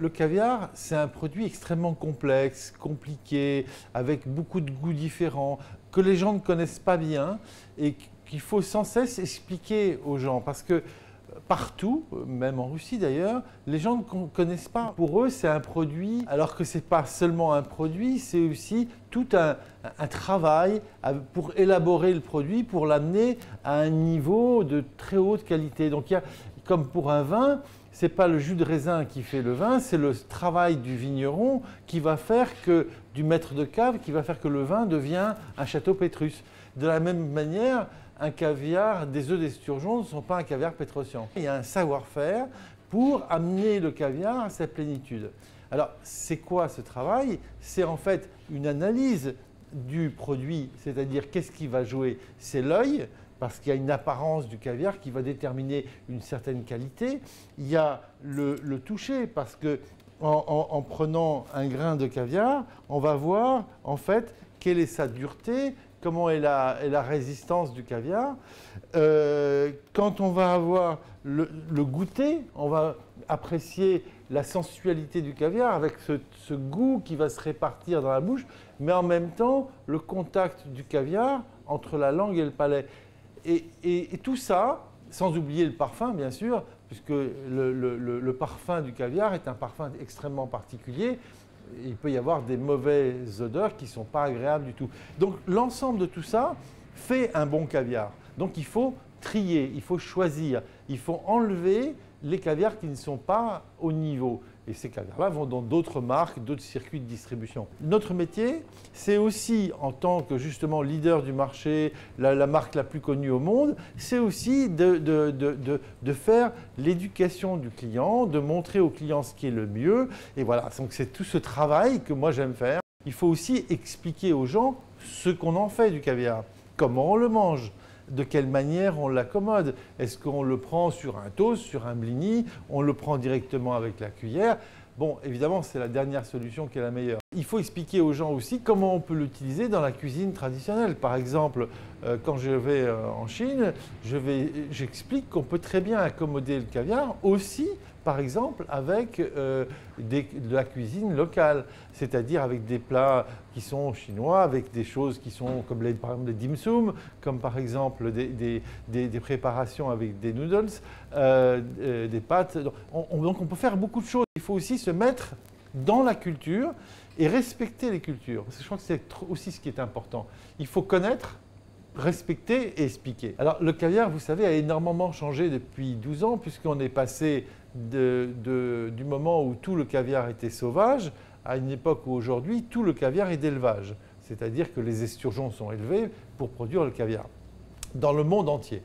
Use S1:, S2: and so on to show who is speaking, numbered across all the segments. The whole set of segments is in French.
S1: Le caviar, c'est un produit extrêmement complexe, compliqué, avec beaucoup de goûts différents, que les gens ne connaissent pas bien et qu'il faut sans cesse expliquer aux gens. Parce que partout, même en Russie d'ailleurs, les gens ne connaissent pas. Pour eux, c'est un produit, alors que ce n'est pas seulement un produit, c'est aussi tout un travail pour élaborer le produit, pour l'amener à un niveau de très haute qualité. Donc, comme pour un vin, ce n'est pas le jus de raisin qui fait le vin, c'est le travail du vigneron qui va faire que, du maître de cave, qui va faire que le vin devient un château Pétrus. De la même manière, un caviar, des œufs d'esturgeon ne sont pas un caviar pétrosian. Il y a un savoir-faire pour amener le caviar à sa plénitude. Alors, c'est quoi ce travail? C'est en fait une analyse du produit, c'est-à-dire qu'est-ce qui va jouer? C'est l'œil, parce qu'il y a une apparence du caviar qui va déterminer une certaine qualité. Il y a le toucher, parce que en prenant un grain de caviar, on va voir en fait quelle est sa dureté, comment est la résistance du caviar. Quand on va avoir le goûter, on va apprécier la sensualité du caviar avec ce goût qui va se répartir dans la bouche, mais en même temps le contact du caviar entre la langue et le palais. Et tout ça, sans oublier le parfum bien sûr, puisque le parfum du caviar est un parfum extrêmement particulier. Il peut y avoir des mauvaises odeurs qui ne sont pas agréables du tout. Donc l'ensemble de tout ça fait un bon caviar. Donc il faut trier, il faut choisir, il faut enlever les caviars qui ne sont pas au niveau. Et ces caviars-là vont dans d'autres marques, d'autres circuits de distribution. Notre métier, c'est aussi, en tant que justement leader du marché, la marque la plus connue au monde, c'est aussi de faire l'éducation du client, de montrer au client ce qui est le mieux. Et voilà, donc c'est tout ce travail que moi j'aime faire. Il faut aussi expliquer aux gens ce qu'on en fait du caviar, comment on le mange. De quelle manière on l'accommode? Est-ce qu'on le prend sur un toast, sur un blini? On le prend directement avec la cuillère? Bon, évidemment, c'est la dernière solution qui est la meilleure. Il faut expliquer aux gens aussi comment on peut l'utiliser dans la cuisine traditionnelle. Par exemple, quand je vais en Chine, j'explique qu'on peut très bien accommoder le caviar aussi, par exemple, avec de la cuisine locale, c'est-à-dire avec des plats qui sont chinois, avec des choses qui sont comme par exemple les dim sum, comme par exemple des préparations avec des noodles, des pâtes. Donc on peut faire beaucoup de choses. Il faut aussi se mettre dans la culture et respecter les cultures. Parce que je crois que c'est aussi ce qui est important. Il faut connaître, respecter et expliquer. Alors le caviar, vous savez, a énormément changé depuis 12 ans, puisqu'on est passé du moment où tout le caviar était sauvage à une époque où aujourd'hui tout le caviar est d'élevage. C'est-à-dire que les esturgeons sont élevés pour produire le caviar dans le monde entier.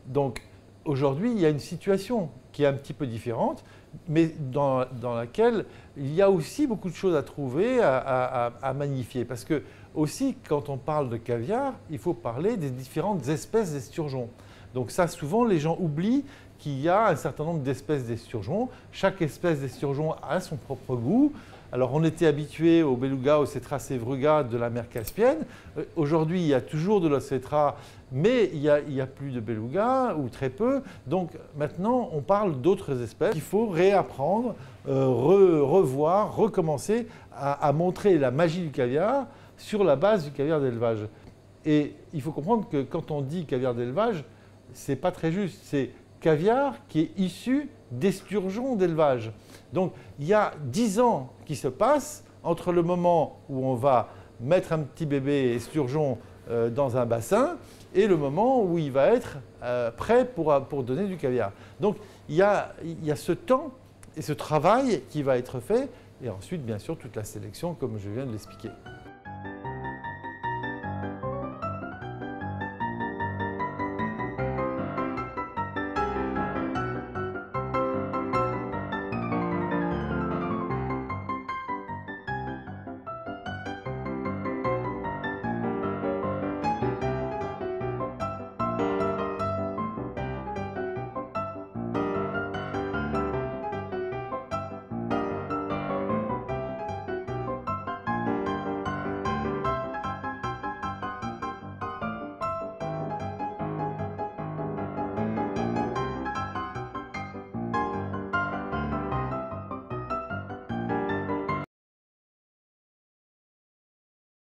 S1: Donc aujourd'hui, il y a une situation qui est un petit peu différente, mais dans laquelle il y a aussi beaucoup de choses à trouver, à magnifier. Parce que aussi, quand on parle de caviar, il faut parler des différentes espèces d'esturgeons. Donc ça, souvent, les gens oublient qu'il y a un certain nombre d'espèces d'esturgeons. Chaque espèce d'esturgeon a son propre goût. Alors, on était habitué au beluga, au cétra sevruga de la mer Caspienne. Aujourd'hui, il y a toujours de l'ossetra, mais il n'y a plus de beluga, ou très peu. Donc, maintenant, on parle d'autres espèces. Il faut réapprendre, revoir, recommencer à montrer la magie du caviar sur la base du caviar d'élevage. Et il faut comprendre que quand on dit caviar d'élevage, ce n'est pas très juste. C'est caviar qui est issu d'esturgeons d'élevage. Donc, il y a 10 ans qui se passent entre le moment où on va mettre un petit bébé esturgeon dans un bassin et le moment où il va être prêt pour donner du caviar. Donc, il y a ce temps et ce travail qui va être fait et ensuite, bien sûr, toute la sélection comme je viens de l'expliquer.